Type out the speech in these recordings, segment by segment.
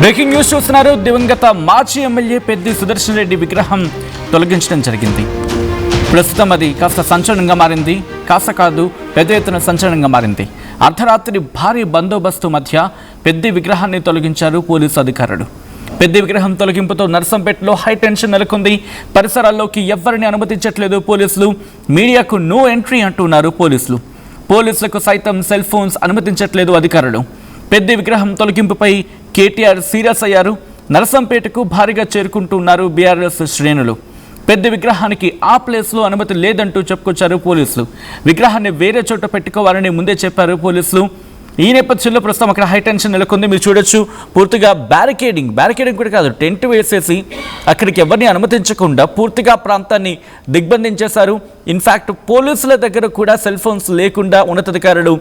Breaking news చూస్తున్నారు. దివంగత మాజీ ఎమ్మెల్యే పెద్ది సుదర్శన్ రెడ్డి విగ్రహం తొలగించడం జరిగింది. ప్రస్తుతం అది కాస్త సంచలనంగా మారింది. కాస్త కాదు, పెద్ద ఎత్తున సంచలనంగా మారింది. అర్ధరాత్రి భారీ బందోబస్తు మధ్య పెద్ది విగ్రహాన్ని తొలగించారు పోలీసు అధికారులు. పెద్ది విగ్రహం తొలగింపుతో నర్సంపేటలో హై టెన్షన్ నెలకొంది. పరిసరాల్లోకి ఎవరిని అనుమతించట్లేదు పోలీసులు. మీడియాకు నో ఎంట్రీ అంటున్నారు పోలీసులు. పోలీసులకు సైతం సెల్ ఫోన్స్ అనుమతించట్లేదు అధికారులు. పెద్ది విగ్రహం తొలగింపుపై కేటీఆర్ సీరియస్ అయ్యారు. నర్సంపేటకు భారీగా చేరుకుంటున్నారు బీఆర్ఎస్ శ్రేణులు. పెద్ద విగ్రహానికి ఆ ప్లేస్లో అనుమతి లేదంటూ చెప్పుకొచ్చారు పోలీసులు. విగ్రహాన్ని వేరే చోట పెట్టుకోవాలని ముందే చెప్పారు పోలీసులు. ఈ నేపథ్యంలో ప్రస్తుతం అక్కడ హై టెన్షన్ నెలకొంది. మీరు చూడొచ్చు, పూర్తిగా బ్యారికేడింగ్ కూడా కాదు, టెంట్ వేసేసి అక్కడికి ఎవరిని అనుమతించకుండా పూర్తిగా ప్రాంతాన్ని దిగ్బంధించేశారు. ఇన్ఫ్యాక్ట్ పోలీసుల దగ్గర కూడా సెల్ ఫోన్స్ లేకుండా ఉన్నతాధికారులు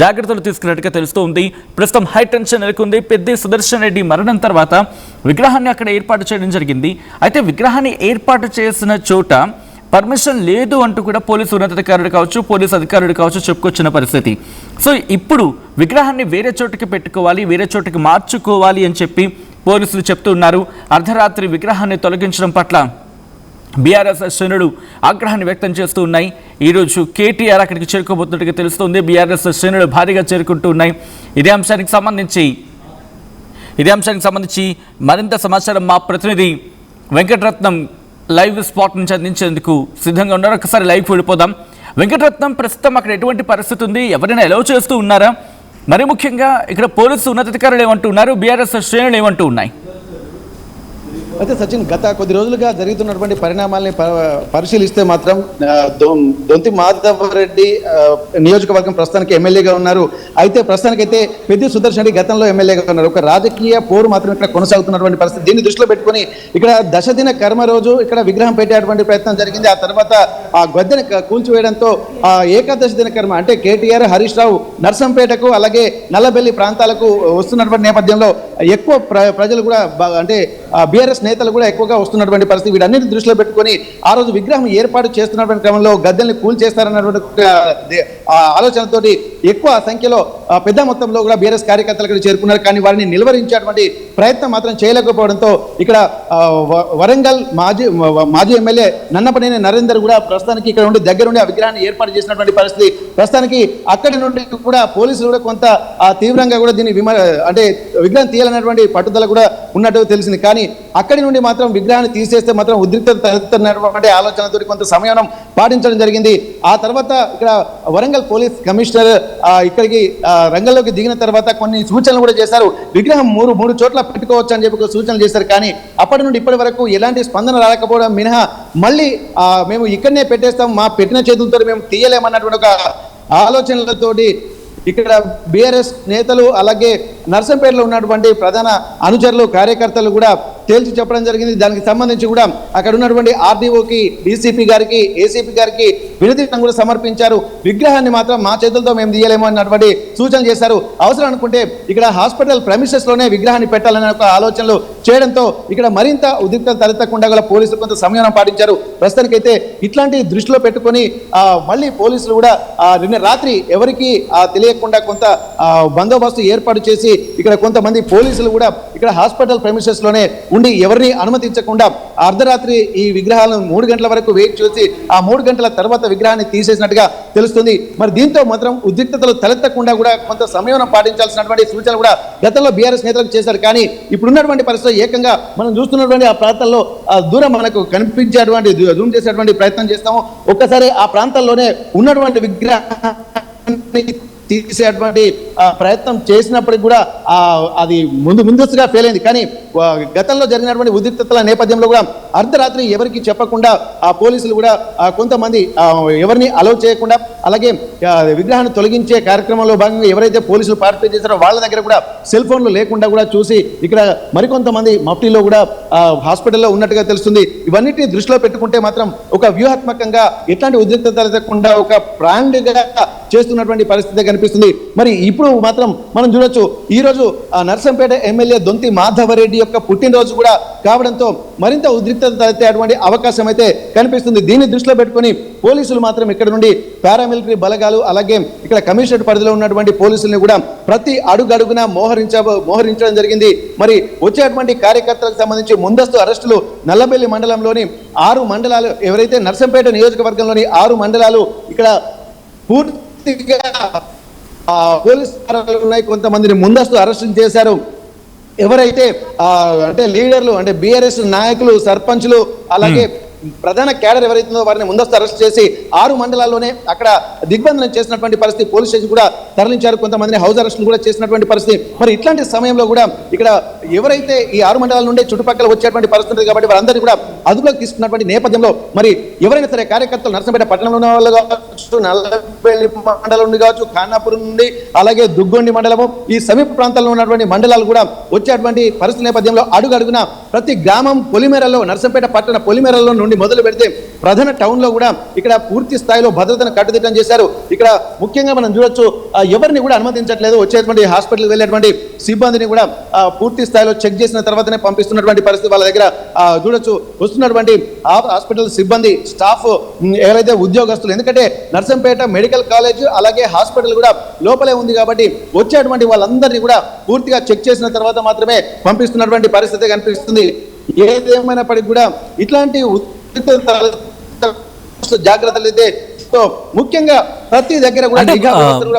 జాగ్రత్తలు తీసుకున్నట్టుగా తెలుస్తోంది. ప్రస్తుతం హై టెన్షన్ నెలకొంది. పెద్ది సుదర్శన్ రెడ్డి మరణం తర్వాత విగ్రహాన్ని అక్కడ ఏర్పాటు చేయడం జరిగింది. అయితే విగ్రహాన్ని ఏర్పాటు చేసిన చోట పర్మిషన్ లేదు అంటూ కూడా పోలీసు ఉన్నతాధికారులు కావచ్చు, పోలీసు అధికారులు కావచ్చు చెప్పుకొచ్చిన పరిస్థితి. సో ఇప్పుడు విగ్రహాన్ని వేరే చోటుకి పెట్టుకోవాలి, వేరే చోటుకి మార్చుకోవాలి అని చెప్పి పోలీసులు చెప్తున్నారు. అర్ధరాత్రి విగ్రహాన్ని తొలగించడం పట్ల బీఆర్ఎస్ శ్రేణులు ఆగ్రహాన్ని వ్యక్తం చేస్తూ ఉన్నాయి. ఈరోజు కేటీఆర్ అక్కడికి చేరుకోబోతున్నట్టుగా తెలుస్తోంది. బీఆర్ఎస్ శ్రేణులు భారీగా చేరుకుంటూ ఉన్నాయి. ఇదే అంశానికి సంబంధించి మరింత సమాచారం మా ప్రతినిధి వెంకటరత్నం లైవ్ స్పాట్ నుంచి అందించేందుకు సిద్ధంగా ఉన్నారు. ఒకసారి లైవ్ వెళ్ళిపోదాం. వెంకటరత్నం, ప్రస్తుతం అక్కడ ఎటువంటి పరిస్థితి ఉంది? ఎవరైనా ఎలవ్ చేస్తూ ఉన్నారా? మరి ముఖ్యంగా ఇక్కడ పోలీసు ఉన్నతాధికారులు ఏమంటూ ఉన్నారు? బీఆర్ఎస్ శ్రేణులు ఏమంటూ ఉన్నాయి? అయితే సచిన్, గత కొద్ది రోజులుగా జరుగుతున్నటువంటి పరిణామాలని పరిశీలిస్తే మాత్రం దొంతి మాధవరెడ్డి నియోజకవర్గం ప్రస్తుతానికి ఎమ్మెల్యేగా ఉన్నారు. అయితే ప్రస్తుతానికైతే పెద్ది సుదర్శన్ రెడ్డి గతంలో ఎమ్మెల్యేగా ఉన్నారు. ఒక రాజకీయ పోరు మాత్రం ఇక్కడ కొనసాగుతున్నటువంటి పరిస్థితి. దీన్ని దృష్టిలో పెట్టుకుని ఇక్కడ దశదిన కర్మ రోజు ఇక్కడ విగ్రహం పెట్టేటువంటి ప్రయత్నం జరిగింది. ఆ తర్వాత ఆ గద్దెని కూల్చివేయడంతో ఏకాదశ దిన కర్మ అంటే కేటీఆర్, హరీష్ రావు నర్సంపేటకు అలాగే నల్లబెల్లి ప్రాంతాలకు వస్తున్నటువంటి నేపథ్యంలో ఎక్కువ ప్రజలు కూడా అంటే బీఆర్ఎస్ నేతలు కూడా ఎక్కువగా వస్తున్నటువంటి పరిస్థితి. వీటన్నిటిని దృష్టిలో పెట్టుకుని ఆ రోజు విగ్రహం ఏర్పాటు చేస్తున్నటువంటి క్రమంలో గద్దెల్ని కూల్చేస్తారన్నటువంటి ఆలోచనతోటి ఎక్కువ సంఖ్యలో పెద్ద మొత్తంలో కూడా బీఆర్ఎస్ కార్యకర్తలు ఇక్కడ చేరుకున్నారు. కానీ వారిని నిలువరించేటువంటి ప్రయత్నం మాత్రం చేయలేకపోవడంతో ఇక్కడ వరంగల్ మాజీ ఎమ్మెల్యే నన్నపనేని నరేందర్ కూడా ప్రస్తుతానికి ఇక్కడ ఉండి దగ్గరుండి ఆ విగ్రహాన్ని ఏర్పాటు చేసినటువంటి పరిస్థితి. ప్రస్తుతానికి అక్కడి నుండి కూడా పోలీసులు కూడా కొంత తీవ్రంగా కూడా దీన్ని అంటే విగ్రహం తీయాలనేటువంటి పట్టుదల కూడా ఉన్నట్టు తెలిసింది. కానీ అక్కడి నుండి మాత్రం విగ్రహాన్ని తీసేస్తే మాత్రం ఉద్రిక్తత తలెత్తుతున్నటువంటి ఆలోచనతో కొంత సమయం పాటించడం జరిగింది. ఆ తర్వాత ఇక్కడ వరంగల్ పోలీస్ కమిషనర్ ఇక్కడికి రంగంలోకి దిగిన తర్వాత కొన్ని సూచనలు కూడా చేశారు. విగ్రహం మూడు చోట్ల పెట్టుకోవచ్చు అని చెప్పి సూచనలు చేశారు. కానీ అప్పటి నుండి ఇప్పటి వరకు ఎలాంటి స్పందన రాకపోవడం మినహా మళ్ళీ మేము ఇక్కడనే పెట్టేస్తాం, మా పెట్టిన చేతులతో మేము తీయలేమన్నటువంటి ఒక ఆలోచనలతోటి ఇక్కడ బీఆర్ఎస్ నేతలు అలాగే నర్సంపేటలో ఉన్నటువంటి ప్రధాన అనుచరులు కార్యకర్తలు కూడా తేల్చి చెప్పడం జరిగింది. దానికి సంబంధించి కూడా అక్కడ ఉన్నటువంటి ఆర్డీఓకి, డీసీపీ గారికి, ఏసీపీ గారికి వినతి కూడా సమర్పించారు. విగ్రహాన్ని మాత్రం మా చేతులతో మేము తీయలేము అన్నటువంటి సూచనలు చేశారు. అవసరం అనుకుంటే ఇక్కడ హాస్పిటల్ ప్రెమిసెస్ లోనే విగ్రహాన్ని పెట్టాలనే ఒక ఆలోచనలు చేయడంతో ఇక్కడ మరింత ఉద్రిక్తత తలెత్తకుండా గల పోలీసులు కొంత సంయమనం పాటించారు. ప్రస్తుతానికైతే ఇట్లాంటి దృష్టిలో పెట్టుకొని మళ్ళీ పోలీసులు కూడా నిన్న రాత్రి ఎవరికి తెలియకుండా కొంత బందోబస్తు ఏర్పాటు చేసి ఇక్కడ కొంతమంది పోలీసులు కూడా ఇక్కడ హాస్పిటల్ ప్రెమిసెస్ లోనే ఉండి ఎవరిని అనుమతించకుండా అర్ధరాత్రి ఈ విగ్రహాలను 3 గంటల వరకు వెయిట్ చేసి ఆ 3 గంటల తర్వాత విగ్రహాన్ని తీసేసినట్టుగా తెలుస్తుంది. మరి దీంతో మాత్రం ఉద్రిక్తతలు తలెత్తకుండా కూడా కొంత సమయం పాటించాల్సినటువంటి సూచనలు కూడా గతంలో బీఆర్ఎస్ నేతలకు చేశారు. కానీ ఇప్పుడున్నటువంటి పరిస్థితి ఏకంగా మనం చూస్తున్నటువంటి ఆ ప్రాంతాల్లో దూరం మనకు కనిపించేటువంటి జూమ్ చేసేటువంటి ప్రయత్నం చేస్తాము. ఒక్కసారి ఆ ప్రాంతాల్లోనే ఉన్నటువంటి విగ్రహాన్ని తీసేటువంటి ప్రయత్నం చేసినప్పటికి కూడా అది ముందస్తుగా ఫెయిల్ అయింది. కానీ గతంలో జరిగినటువంటి ఉద్రిక్తతల నేపథ్యంలో కూడా అర్ధరాత్రి ఎవరికి చెప్పకుండా ఆ పోలీసులు కూడా కొంతమంది ఎవరిని అలౌ చేయకుండా అలాగే విగ్రహాన్ని తొలగించే కార్యక్రమంలో భాగంగా ఎవరైతే పోలీసులు పార్టిసిపేట్ చేశారో వాళ్ళ దగ్గర కూడా సెల్ ఫోన్లు లేకుండా కూడా చూసి ఇక్కడ మరికొంతమంది మఫ్టీలో కూడా హాస్పిటల్లో ఉన్నట్టుగా తెలుస్తుంది. ఇవన్నిటిని దృష్టిలో పెట్టుకుంటే మాత్రం ఒక వ్యూహాత్మకంగా ఎట్లాంటి ఉద్రిక్తత లేకుండా ఒక బ్రాండ్గా చేస్తున్నటువంటి పరిస్థితి కనిపిస్తుంది. మరి ఇప్పుడు మాత్రం మనం చూడొచ్చు, ఈ రోజు నర్సంపేట ఎమ్మెల్యే దొంతి మాధవరెడ్డి యొక్క పుట్టినరోజు కూడా కావడంతో మరింత ఉద్రిక్తత తలెత్తేటువంటి అవకాశం అయితే కనిపిస్తుంది. దీన్ని దృష్టిలో పెట్టుకుని పోలీసులు మాత్రం ఇక్కడ నుండి పారామిలిటరీ బలగాలు అలాగే ఇక్కడ కమిషనరేట్ పరిధిలో ఉన్నటువంటి పోలీసుల్ని కూడా ప్రతి అడుగడుగునా మోహరించడం జరిగింది. మరి వచ్చేటువంటి కార్యకర్తలకు సంబంధించి ముందస్తు అరెస్టులు నల్లబెల్లి మండలంలోని 6 మండలాలు, ఎవరైతే నర్సంపేట నియోజకవర్గంలోని 6 మండలాలు ఇక్కడ పూర్తిగా పోలీసు ఉన్నాయి. కొంతమందిని ముందస్తు అరెస్టు చేశారు. ఎవరైతే అంటే లీడర్లు, అంటే బీఆర్ఎస్ నాయకులు, సర్పంచ్లు అలాగే ప్రధాన క్యాడర్ ఎవరైతుందో వారిని ముందస్తు అరెస్ట్ చేసి 6 మండలాల్లోనే అక్కడ దిగ్బంధనం చేసినటువంటి పరిస్థితి. పోలీస్ స్టేషన్ కూడా తరలించారు. కొంతమందిని హౌస్ అరెస్టులు కూడా చేసినటువంటి పరిస్థితి. మరి ఇట్లాంటి సమయంలో కూడా ఇక్కడ ఎవరైతే ఈ 6 మండలాల నుండి చుట్టుపక్కల వచ్చేటువంటి పరిస్థితి కాబట్టి వారందరినీ కూడా అదుపులోకి తీసుకున్నటువంటి నేపథ్యంలో మరి ఎవరైనా సరే కార్యకర్తలు నర్సంపేట పట్టణంలో ఉన్న వాళ్ళు కావచ్చు, నల్లబెల్లి మండలం నుండి కావచ్చు, ఖానాపురం నుండి అలాగే దుగ్గొండి మండలము, ఈ సమీప ప్రాంతాల్లో ఉన్నటువంటి మండలాలు కూడా వచ్చేటువంటి పరిస్థితి నేపథ్యంలో అడుగడుగున ప్రతి గ్రామం పొలిమేరలో, నర్సంపేట పట్టణ పొలిమేరలో నుండి మొదలు పెడితే ప్రధాన టౌన్ లో కూడా ఇక్కడ పూర్తి స్థాయిలో భద్రతను కట్టుదిట్టం చేశారు. ఇక్కడ ముఖ్యంగా మనం చూడొచ్చు, ఎవరిని కూడా అనుమతించట్లేదు. వచ్చేటువంటి హాస్పిటల్కి వెళ్ళేటువంటి సిబ్బందిని కూడా పూర్తి స్థాయిలో చెక్ చేసిన తర్వాతనే పంపిస్తున్నటువంటి పరిస్థితి. వాళ్ళ దగ్గర చూడొచ్చు వస్తున్నటువంటి హాస్పిటల్ సిబ్బంది, స్టాఫ్, ఎవరైతే ఉద్యోగస్తులు, ఎందుకంటే నర్సంపేట మెడికల్ కాలేజ్ అలాగే హాస్పిటల్ కూడా లోపలే ఉంది కాబట్టి వచ్చేటువంటి వాళ్ళందరినీ కూడా పూర్తిగా చెక్ చేసిన తర్వాత మాత్రమే పంపిస్తున్నటువంటి పరిస్థితి కనిపిస్తుంది. ఏదేమైనప్పటికీ కూడా ఇట్లాంటి జాగ్రత్తలు అయితే ముఖ్యంగా ప్రతి దగ్గర కూడా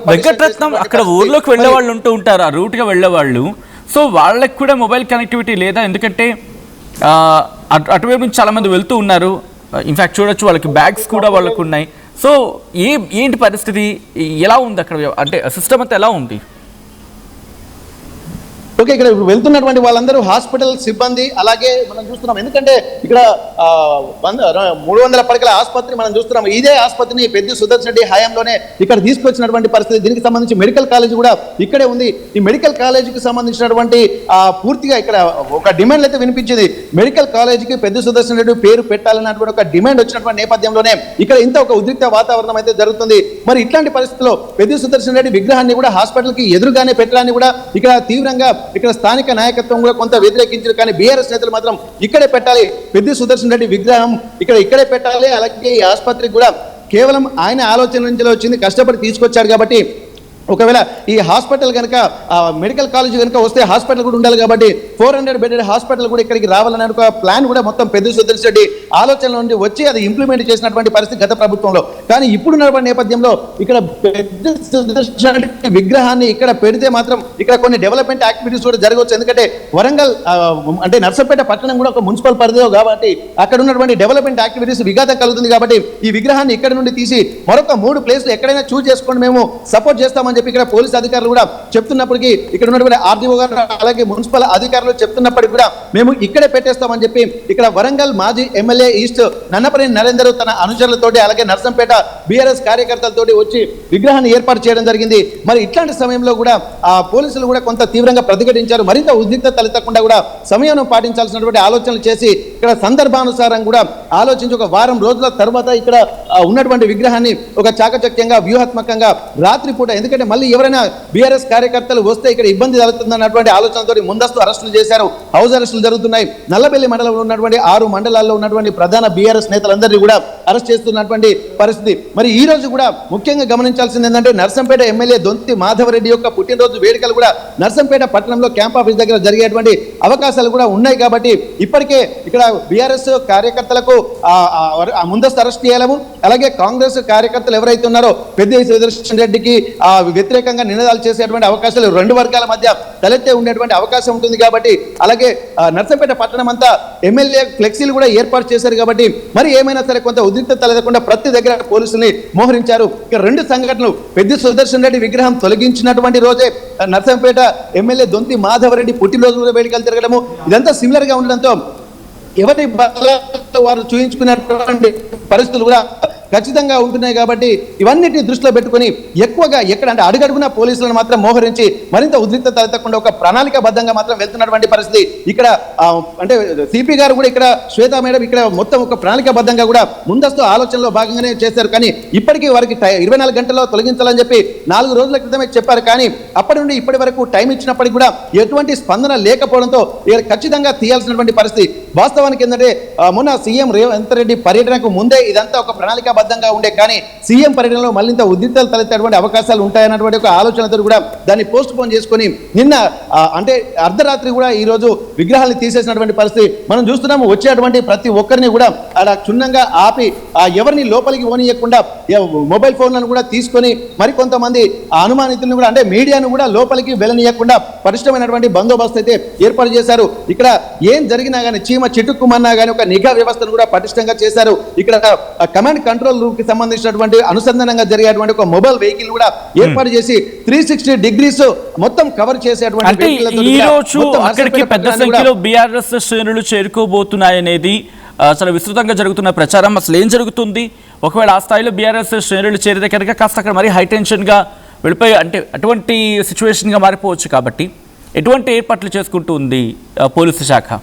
వెంకటరత్నం, అక్కడ ఊర్లోకి వెళ్ళే వాళ్ళు ఉంటూ ఉంటారు, ఆ రూట్ గా వెళ్ళే వాళ్ళు. సో వాళ్ళకి కూడా మొబైల్ కనెక్టివిటీ లేదా? ఎందుకంటే అటువైపు నుంచి చాలా మంది వెళ్తూ ఉన్నారు. ఇన్ఫాక్ట్ చూడొచ్చు వాళ్ళకి బ్యాగ్స్ కూడా వాళ్ళకు ఉన్నాయి. సో ఏంటి పరిస్థితి, ఎలా ఉంది అక్కడ, అంటే సిస్టమ్ అంతా ఎలా ఉంది? ఓకే, ఇక్కడ వెళ్తున్నటువంటి వాళ్ళందరూ హాస్పిటల్ సిబ్బంది అలాగే మనం చూస్తున్నాం. ఎందుకంటే ఇక్కడ 300 పడకల ఆసుపత్రి మనం చూస్తున్నాం. ఇదే ఆసుపత్రిని పెద్ద సుదర్శన్ రెడ్డి హయాంలోనే ఇక్కడ తీసుకొచ్చినటువంటి పరిస్థితి. దీనికి సంబంధించి మెడికల్ కాలేజ్ కూడా ఇక్కడే ఉంది. ఈ మెడికల్ కాలేజీకి సంబంధించినటువంటి పూర్తిగా ఇక్కడ ఒక డిమాండ్ అయితే వినిపించింది. మెడికల్ కాలేజీకి పెద్ద సుదర్శన్ రెడ్డి పేరు పెట్టాలన్నటువంటి ఒక డిమాండ్ వచ్చినటువంటి నేపథ్యంలోనే ఇక్కడ ఇంత ఒక ఉద్రిక్త వాతావరణం అయితే జరుగుతుంది. మరి ఇట్లాంటి పరిస్థితుల్లో పెద్ద సుదర్శన్ రెడ్డి విగ్రహాన్ని కూడా హాస్పిటల్కి ఎదురుగానే పెట్టడాన్ని కూడా ఇక్కడ తీవ్రంగా ఇక్కడ స్థానిక నాయకత్వం కూడా కొంత వ్యతిరేకించారు. కానీ బీఆర్ఎస్ నేతలు మాత్రం ఇక్కడే పెట్టాలి, పెద్ద సుదర్శన్ రెడ్డి విగ్రహం ఇక్కడే పెట్టాలి, అలాగే ఈ ఆసుపత్రికి కూడా కేవలం ఆయన ఆలోచన నుంచి వచ్చింది, కష్టపడి తీసుకొచ్చాడు కాబట్టి ఒకవేళ ఈ హాస్పిటల్ కనుక మెడికల్ కాలేజ్ కనుక వస్తే హాస్పిటల్ కూడా ఉండాలి కాబట్టి 400 బెడెడ్ హాస్పిటల్ కూడా ఇక్కడికి రావాలనే ఒక ప్లాన్ కూడా మొత్తం పెద్ద సుదర్శన్ రెడ్డి ఆలోచన నుండి వచ్చి అది ఇంప్లిమెంట్ చేసినటువంటి పరిస్థితి గత ప్రభుత్వంలో. కానీ ఇప్పుడున్నటువంటి నేపథ్యంలో ఇక్కడ పెద్ద సుదర్శన్ రెడ్డి విగ్రహాన్ని ఇక్కడ పెడితే మాత్రం ఇక్కడ కొన్ని డెవలప్మెంట్ యాక్టివిటీస్ కూడా జరగవచ్చు. ఎందుకంటే వరంగల్ అంటే నర్సంపేట పట్టణం కూడా ఒక మున్సిపల్ పరిధిలో కాబట్టి అక్కడ ఉన్నటువంటి డెవలప్మెంట్ యాక్టివిటీస్ విఘాతం కలుగుతుంది. కాబట్టి ఈ విగ్రహాన్ని ఇక్కడ నుండి తీసి మరొక 3 ప్లేస్లు ఎక్కడైనా చూస్ చేసుకోండి, మేము సపోర్ట్ చేస్తామని చెప్పి ఇక్కడ పోలీస్ అధికారులు కూడా చెప్తున్నప్పటికీ, ఇక్కడ ఉన్నటువంటి ఆర్డీఓ గారు అలాగే మున్సిపల్ అధికారులు చెప్తున్నప్పటికీ కూడా మేము ఇక్కడే పెట్టేస్తామని చెప్పి ఇక్కడ వరంగల్ మాజీ ఎమ్మెల్యే ఈస్ట్ నన్నపనేని నరేందర్ తన అనుచరులతోటి అలాగే నర్సంపేట బీఆర్ఎస్ కార్యకర్తలతోటి వచ్చి విగ్రహాన్ని ఏర్పాటు చేయడం జరిగింది. మరి ఇట్లాంటి సమయంలో కూడా పోలీసులు కూడా కొంత తీవ్రంగా ప్రతిఘటించారు. మరింత ఉద్రిక్తత తలెత్తకుండా కూడా సమయం పాటించాల్సినటువంటి ఆలోచనలు చేసి ఇక్కడ సందర్భానుసారం కూడా ఆలోచించి ఒక వారం రోజుల తర్వాత ఇక్కడ ఉన్నటువంటి విగ్రహాన్ని ఒక చాకచక్యంగా వ్యూహాత్మకంగా రాత్రిపూట, ఎందుకంటే మళ్ళీ ఎవరైనా బీఆర్ఎస్ కార్యకర్తలు వస్తే ఇక్కడ ఇబ్బంది జరుగుతుందన్నటువంటి ఆలోచనతో ముందస్తు అరెస్టులు చేశారు, హౌస్ అరెస్టులు జరుగుతున్నాయి. నల్లబెల్లి మండలంలో ఉన్నటువంటి 6 మండలాల్లో ఉన్నటువంటి ప్రధాన బీఆర్ఎస్ నేతలందరినీ కూడా అరెస్ట్ చేస్తున్నటువంటి పరిస్థితి. మరి ఈ రోజు కూడా ముఖ్యంగా గమనించాల్సింది ఏంటంటే నర్సంపేట ఎమ్మెల్యే దొంతి మాధవరెడ్డి యొక్క పుట్టినరోజు వేడుకలు కూడా నర్సంపేట పట్టణంలో క్యాంప్ ఆఫీస్ దగ్గర జరిగేటువంటి అవకాశాలు కూడా ఉన్నాయి. కాబట్టి ఇప్పటికే ఇక్కడ బీఆర్ఎస్ కార్యకర్తలకు ముందస్తు అరెస్ట్ చేయాలము, అలాగే కాంగ్రెస్ కార్యకర్తలు ఎవరైతే ఉన్నారో పెద్ద సుదర్శన్ రెడ్డికి వ్యతిరేకంగా నినాదాలు చేసేటువంటి అవకాశాలు 2 వర్గాల మధ్య తలెత్తే ఉండేటువంటి అవకాశం ఉంటుంది. కాబట్టి అలాగే నర్సంపేట పట్టణం అంతా ఎమ్మెల్యే ఫ్లెక్సీలు కూడా ఏర్పాటు చేశారు. కాబట్టి మరి ఏమైనా సరే కొంత ఉద్రిక్తత తలెత్తకుండా ప్రతి దగ్గర పోలీసుల్ని మోహరించారు. ఇక 2 సంఘటనలు, పెద్ద సుదర్శన్ రెడ్డి విగ్రహం తొలగించినటువంటి రోజే నర్సంపేట ఎమ్మెల్యే దొంతి మాధవరెడ్డి పుట్టినరోజు వేడుకలు తిరగడము, ఇదంతా సిమిలర్ గా ఉండడంతో ఎవరి వారు చూయించుకున్నటువంటి పరిస్థితులు కూడా ఖచ్చితంగా ఉంటున్నాయి. కాబట్టి ఇవన్నిటిని దృష్టిలో పెట్టుకొని ఎక్కువగా ఎక్కడ అంటే అడుగడుగున పోలీసులను మాత్రం మోహరించి మరింత ఉద్రిక్తత తలెత్తకుండా ఒక ప్రణాళికాబద్ధంగా మాత్రం వెళ్తున్నటువంటి పరిస్థితి ఇక్కడ. అంటే సిపి గారు కూడా ఇక్కడ శ్వేత మేడం ఇక్కడ మొత్తం ఒక ప్రణాళికాబద్ధంగా కూడా ముందస్తు ఆలోచనలో భాగంగానే చేశారు. కానీ ఇప్పటికీ వారికి 24 గంటల్లో తొలగించాలని చెప్పి 4 రోజుల క్రితమే చెప్పారు. కానీ అప్పటి నుండి ఇప్పటి వరకు టైం ఇచ్చినప్పటికీ కూడా ఎటువంటి స్పందన లేకపోవడంతో ఖచ్చితంగా తీయాల్సినటువంటి పరిస్థితి. వాస్తవానికి ఏంటంటే మొన్న సీఎం రేవంత్ రెడ్డి పర్యటనకు ముందే ఇదంతా ఒక ప్రణాళికాబద్ధంగా ఉండే, కానీ సీఎం పర్యటనలో మళ్ళీ ఉద్రిక్తతలు తలెత్తేటువంటి అవకాశాలు ఉంటాయన్నటువంటి ఒక ఆలోచనతో కూడా దాన్ని పోస్ట్ పోన్ చేసుకొని నిన్న అంటే అర్ధరాత్రి కూడా ఈ రోజు విగ్రహాలను తీసేసినటువంటి పరిస్థితి మనం చూస్తున్నాము. వచ్చేటువంటి ప్రతి ఒక్కరిని కూడా అలా క్షుణ్ణంగా ఆపి ఎవరిని లోపలికి పోనీయకుండా మొబైల్ ఫోన్లను కూడా తీసుకొని మరికొంతమంది అనుమానితులను కూడా అంటే మీడియాను కూడా లోపలికి వెళ్ళనీయకుండా పటిష్టమైనటువంటి బందోబస్తు అయితే ఏర్పాటు చేశారు. ఇక్కడ ఏం జరిగినా కానీ చీమ చిటుక్కుమన్నా కానీ ఒక నిఘా వ్యవస్థను కూడా పటిష్టంగా చేశారు. ఇక్కడ కమాండ్ కంట్రోల్ రూమ్ కి సంబంధించినటువంటి అనుసంధానంగా జరిగేటువంటి ఒక మొబైల్ వెహికల్ కూడా ఏర్పాటు చేసి 360 డిగ్రీస్ మొత్తం కవర్ చేసేటువంటి ఈ రోజు అక్కడికి పెద్ద సంఖ్యలో బీఆర్ఎస్ శ్రేణులు చేరుకోబోతున్నాయనేది చాలా విస్తృతంగా జరుగుతున్న ప్రచారం. అసలు ఏం జరుగుతుంది? ఒకవేళ ఆ స్థాయిలో బీఆర్ఎస్ శ్రేణులు చేరితే కనుక కాస్త అక్కడ మరీ హైటెన్షన్గా వెళ్ళిపోయి అంటే అటువంటి సిచ్యువేషన్గా మారిపోవచ్చు. కాబట్టి ఎటువంటి ఏర్పాట్లు చేసుకుంటూ ఉంది పోలీసు శాఖ?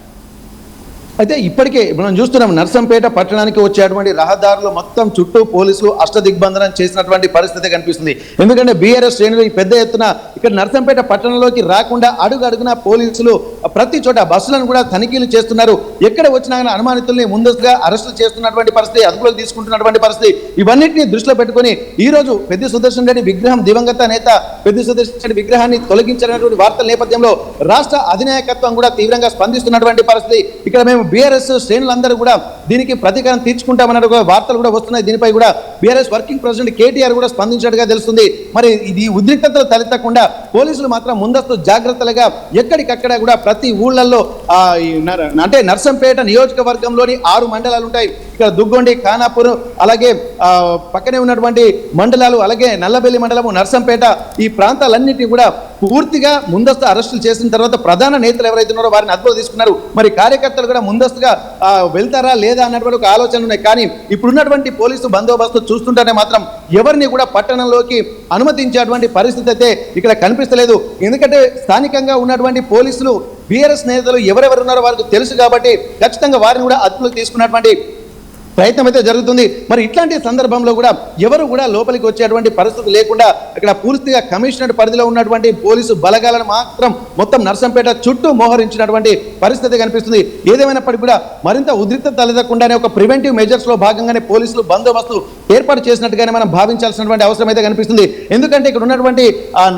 అయితే ఇప్పటికే మనం చూస్తున్నాం నర్సంపేట పట్టణానికి వచ్చేటువంటి రహదారులు మొత్తం చుట్టూ పోలీసులు అష్టదిగ్బంధనం చేసినటువంటి పరిస్థితి కనిపిస్తుంది. ఎందుకంటే బీఆర్ఎస్ శ్రేణులు పెద్ద ఎత్తున ఇక్కడ నర్సంపేట పట్టణంలోకి రాకుండా అడుగడుగున పోలీసులు ప్రతి చోట బస్సులను కూడా తనిఖీలు చేస్తున్నారు. ఎక్కడ వచ్చినా అనుమానితుల్ని ముందస్తుగా అరెస్టులు చేస్తున్నటువంటి పరిస్థితి, అదుపులోకి తీసుకుంటున్నటువంటి పరిస్థితి. ఇవన్నింటినీ దృష్టిలో పెట్టుకుని ఈ రోజు పెద్ది సుదర్శన్ రెడ్డి విగ్రహం దివంగత నేత పెద్ది సుదర్శన్ రెడ్డి విగ్రహాన్ని తొలగించినటువంటి వార్తల నేపథ్యంలో రాష్ట్ర అధినాయకత్వం కూడా తీవ్రంగా స్పందిస్తున్నటువంటి పరిస్థితి. ఇక్కడ మేము బీఆర్ఎస్ శ్రేణులందరూ కూడా దీనికి ప్రతీకారం తీర్చుకుంటామన్న వార్తలు కూడా వస్తున్నాయి. దీనిపై కూడా బీఆర్ఎస్ వర్కింగ్ ప్రెసిడెంట్ కేటీఆర్ కూడా స్పందించినట్టుగా తెలుస్తుంది. మరి ఇది ఉద్రిక్తతలు తలెత్తకుండా పోలీసులు మాత్రం ముందస్తు జాగ్రత్తలుగా ఎక్కడికక్కడ కూడా ప్రతి ఊళ్ళల్లో అంటే నర్సంపేట నియోజకవర్గంలోని 6 మండలాలు ఉంటాయి. ఇక్కడ దుగ్గొండి, ఖానాపూర్, అలాగే పక్కనే ఉన్నటువంటి మండలాలు, అలాగే నల్లబెల్లి మండలము, నర్సంపేట, ఈ ప్రాంతాలన్నింటినీ కూడా పూర్తిగా ముందస్తు అరెస్టులు చేసిన తర్వాత ప్రధాన నేతలు ఎవరైతే ఉన్నారో వారిని అదుపులో తీసుకున్నారు. మరి కార్యకర్తలు కూడా ముందస్తుగా వెళ్తారా లేదా అన్నటువంటి ఒక ఆలోచనలు ఉన్నాయి. కానీ ఇప్పుడున్నటువంటి పోలీసు బందోబస్తు చూస్తుంటేనే మాత్రం ఎవరిని కూడా పట్టణంలోకి అనుమతించేటువంటి పరిస్థితి అయితే ఇక్కడ కనిపిస్తలేదు. ఎందుకంటే స్థానికంగా ఉన్నటువంటి పోలీసులు బీఆర్ఎస్ నేతలు ఎవరెవరు ఉన్నారో వారికి తెలుసు కాబట్టి ఖచ్చితంగా వారిని కూడా అదుపులోకి తీసుకున్నటువంటి ప్రయత్నం అయితే జరుగుతుంది. మరి ఇట్లాంటి సందర్భంలో కూడా ఎవరు కూడా లోపలికి వచ్చేటువంటి పరిస్థితి లేకుండా ఇక్కడ పూర్తిగా కమిషనర్ పరిధిలో ఉన్నటువంటి పోలీసు బలగాలను మాత్రం మొత్తం నర్సంపేట చుట్టూ మోహరించినటువంటి పరిస్థితి కనిపిస్తుంది. ఏదేమైనప్పటికీ కూడా మరింత ఉద్రిక్తత తలెత్తకుండానే ఒక ప్రివెంటివ్ మెజర్స్ లో భాగంగానే పోలీసులు బందోబస్తు ఏర్పాటు చేసినట్టుగానే మనం భావించాల్సినటువంటి అవసరం అయితే కనిపిస్తుంది. ఎందుకంటే ఇక్కడ ఉన్నటువంటి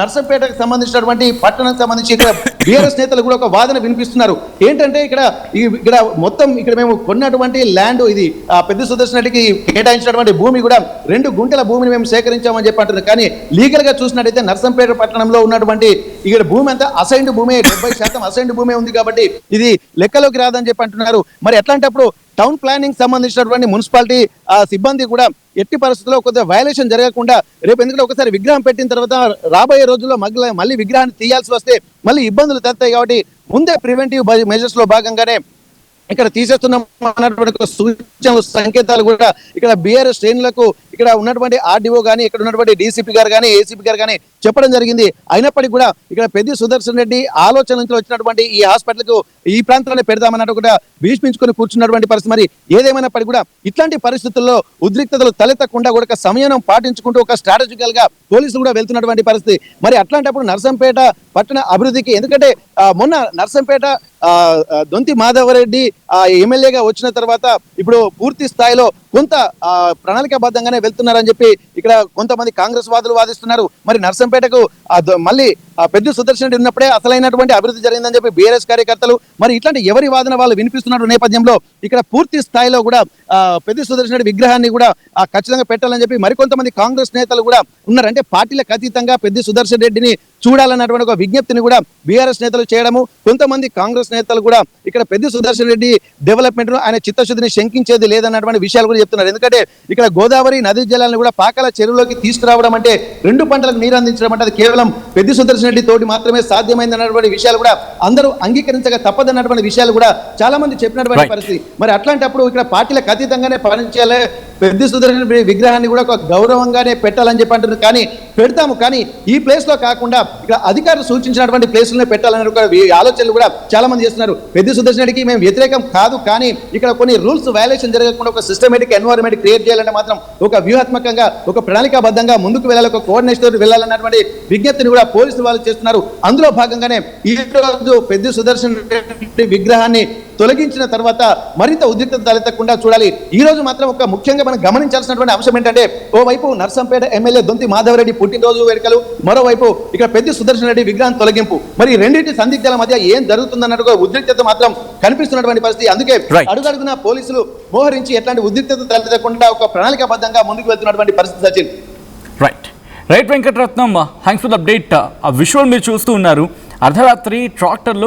నర్సంపేటకు సంబంధించినటువంటి పట్టణానికి సంబంధించి ఇక్కడ బీఆర్ఎస్ నేతలు కూడా ఒక వాదన వినిపిస్తున్నారు. ఏంటంటే ఇక్కడ మొత్తం ఇక్కడ మేము కొన్నటువంటి ల్యాండ్ ఇది పెద్ద సుదర్శన్ రెడ్డికి కేటాయించినటువంటి భూమి కూడా 2 గుంటల భూమిని మేము సేకరించామని చెప్పి అంటున్నారు. కానీ లీగల్ గా చూసినట్టయితే నర్సంపేట పట్టణంలో ఉన్నటువంటి ఇక్కడ భూమి అంతా అసైన్డ్ భూమి, 70% అసైన్డ్ భూమి ఉంది. కాబట్టి ఇది లెక్కలోకి రాదని చెప్పి అంటున్నారు. మరి ఎట్లాంటప్పుడు టౌన్ ప్లానింగ్ సంబంధించినటువంటి మున్సిపాలిటీ సిబ్బంది కూడా ఎట్టి పరిస్థితుల్లో కొద్దిగా వయలేషన్ జరగకుండా రేపు ఎందుకంటే ఒకసారి విగ్రహం పెట్టిన తర్వాత రాబోయే రోజుల్లో మళ్ళీ విగ్రహాన్ని తీయాల్సి వస్తే మళ్ళీ ఇబ్బందులు తగ్గుతాయి. కాబట్టి ముందే ప్రివెంటివ్ మెజర్స్ లో భాగంగానే ఇక్కడ తీసేస్తున్నాం అన్నటువంటి సూచనలు, సంకేతాలు కూడా ఇక్కడ బీఆర్ఎస్ శ్రేణులకు ఇక్కడ ఉన్నటువంటి ఆర్డీఓ కానీ ఇక్కడ ఉన్నటువంటి డీసీపీ గారు కానీ ఏసీపీ గారు కానీ చెప్పడం జరిగింది. అయినప్పటికీ కూడా ఇక్కడ పెద్ది సుదర్శన్ రెడ్డి ఆలోచన నుంచి వచ్చినటువంటి ఈ హాస్పిటల్కు ఈ ప్రాంతంలోనే పెడదామన్నట్టు కూడా భీష్మించుకొని కూర్చున్నటువంటి పరిస్థితి. మరి ఏదేమైనప్పటికీ కూడా ఇట్లాంటి పరిస్థితుల్లో ఉద్రిక్తతలు తలెత్తకుండా కూడా ఒక సంయమనం పాటించుకుంటూ ఒక స్ట్రాటజికల్ గా పోలీసులు కూడా వెళ్తున్నటువంటి పరిస్థితి. మరి అట్లాంటప్పుడు నర్సంపేట పట్టణ అభివృద్ధికి ఎందుకంటే మొన్న నర్సంపేట దొంతి మాధవరెడ్డి ఎమ్మెల్యేగా వచ్చిన తర్వాత ఇప్పుడు పూర్తి స్థాయిలో కొంత ప్రణాళికాబద్ధంగానే వెళ్తున్నారని చెప్పి ఇక్కడ కొంతమంది కాంగ్రెస్ వాదులు వాదిస్తున్నారు. మరి నర్సంపేటకు మళ్ళీ పెద్ద సుదర్శన్ రెడ్డి ఉన్నప్పుడే అసలైనటువంటి అభివృద్ధి జరిగిందని చెప్పి బీఆర్ఎస్ కార్యకర్తలు మరి ఇట్లాంటి ఎవరి వాదన వాళ్ళు వినిపిస్తున్న నేపథ్యంలో ఇక్కడ పూర్తి స్థాయిలో కూడా పెద్ద సుదర్శన్ రెడ్డి విగ్రహాన్ని కూడా ఖచ్చితంగా పెట్టాలని చెప్పి మరికొంతమంది కాంగ్రెస్ నేతలు కూడా ఉన్నారు. అంటే పార్టీలకు అతీతంగా పెద్ద సుదర్శన్ రెడ్డిని చూడాలన్నటువంటి ఒక విజ్ఞప్తిని కూడా బీఆర్ఎస్ నేతలు చేయడము, కొంతమంది కాంగ్రెస్ నేతలు కూడా ఇక్కడ పెద్ద సుదర్శన్ రెడ్డి డెవలప్మెంట్ ఆయన చిత్తశుద్ధిని శంకించేది లేదన్నటువంటి విషయాలు కూడా చెప్తున్నారు. ఎందుకంటే ఇక్కడ గోదావరి నదీ జలాలను కూడా పాకాల చెరువులోకి తీసుకురావడం అంటే 2 పంటలకు నీరు అందించడం అంటే అది కేవలం పెద్ద సుదర్శన్ సుదర్శన్ రెడ్డి తోటి మాత్రమే సాధ్యమైంది అన్నటువంటి విషయాలు కూడా అందరూ అంగీకరించక తప్పదన్నటువంటి విషయాలు కూడా చాలా మంది చెప్పినటువంటి పరిస్థితి. మరి అట్లాంటప్పుడు ఇక్కడ పార్టీలకు అతీతంగానే పనిచేయాలి, పెద్ది సుదర్శన్ రెడ్డి విగ్రహాన్ని కూడా ఒక గౌరవంగానే పెట్టాలని చెప్పి అంటున్నారు. కానీ పెడతాము, కానీ ఈ ప్లేస్ లో కాకుండా ఇక్కడ అధికారులు సూచించినటువంటి ప్లేస్లోనే పెట్టాలనే ఒక ఆలోచనలు కూడా చాలా మంది చేస్తున్నారు. పెద్ది సుదర్శన్ రెడ్డికి మేము వ్యతిరేకం కాదు, కానీ ఇక్కడ కొన్ని రూల్స్ వయలేషన్ జరగకుండా ఒక సిస్టమేటిక్ ఎన్వైరన్మెంట్ క్రియేట్ చేయాలంటే మాత్రం ఒక వ్యూహాత్మకంగా ఒక ప్రణాళికాబద్ధంగా ముందుకు వెళ్ళాలి, ఒక కోఆర్డినేషన్ వెళ్ళాలన్నటువంటి విజ్ఞప్తిని కూడా పోలీసులు వాళ్ళు చేస్తున్నారు. అందులో భాగంగానే ఈ రోజు పెద్ది సుదర్శన్ రెడ్డి విగ్రహాన్ని తొలగించిన తర్వాత మరింత ఉద్రిక్తత తలెత్తకుండా చూడాలి. ఈ రోజు మాత్రం ఒక ముఖ్యంగా మనం గమనించాల్సినటువంటి అంశం ఏంటంటే, ఓవైపు నర్సంపేట ఎమ్మెల్యే దొంతి మాధవరెడ్డి పుట్టినరోజు వేడుకలు, మరోవైపు ఇక్కడ పెద్ది సుదర్శన్ రెడ్డి విగ్రహం తొలగింపు. మరి రెండింటి సందిగ్ధాల మధ్య ఏం జరుగుతుందన్నట్టుగా ఉద్రిక్తత మాత్రం కనిపిస్తున్నటువంటి పరిస్థితి. అందుకే అడుగడుగున పోలీసులు మోహరించి ఎట్లాంటి ఉద్రిక్తత తలెత్తకుండా ఒక ప్రణాళికాబద్ధంగా ముందుకు వెళ్తున్నటువంటి పరిస్థితి. Sachin, right Venkataratnam, thanks for the update. ఆ విజువల్ మీరు చూస్తూ ఉన్నారు. అర్ధరాత్రి ట్రాక్టర్లో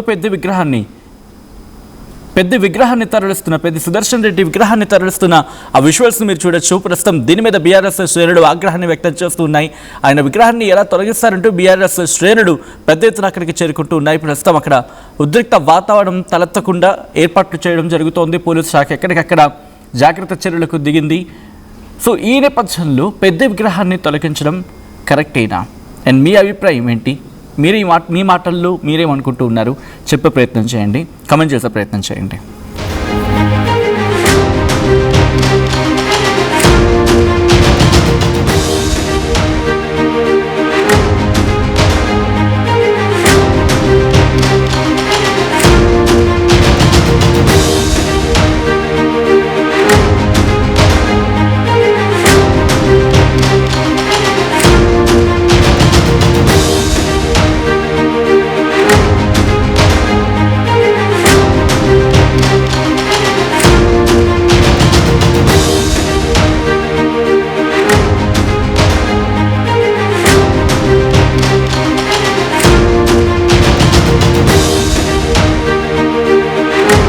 పెద్ద విగ్రహాన్ని తరలిస్తున్న పెద్ది సుదర్శన్ రెడ్డి విగ్రహాన్ని తరలిస్తున్న ఆ విజువల్స్ మీరు చూడొచ్చు. ప్రస్తుతం దీని మీద బీఆర్ఎస్ శ్రేణులు ఆగ్రహాన్ని వ్యక్తం చేస్తూ ఉన్నాయి. ఆయన విగ్రహాన్ని ఎలా తొలగిస్తారంటూ బీఆర్ఎస్ శ్రేణులు పెద్ద ఎత్తున అక్కడికి చేరుకుంటూ ఉన్నాయి. ప్రస్తుతం అక్కడ ఉద్రిక్త వాతావరణం తలెత్తకుండా ఏర్పాట్లు చేయడం జరుగుతోంది. పోలీసు శాఖ ఎక్కడికక్కడ జాగ్రత్త చర్యలకు దిగింది. సో ఈ నేపథ్యంలో పెద్ద విగ్రహాన్ని తొలగించడం కరెక్టేనా? అండ్ మీ అభిప్రాయం ఏంటి? మీ మాటల్లో మీరేమనుకుంటూ ఉన్నారు చెప్పే ప్రయత్నం చేయండి, కామెంట్ చేసే ప్రయత్నం చేయండి.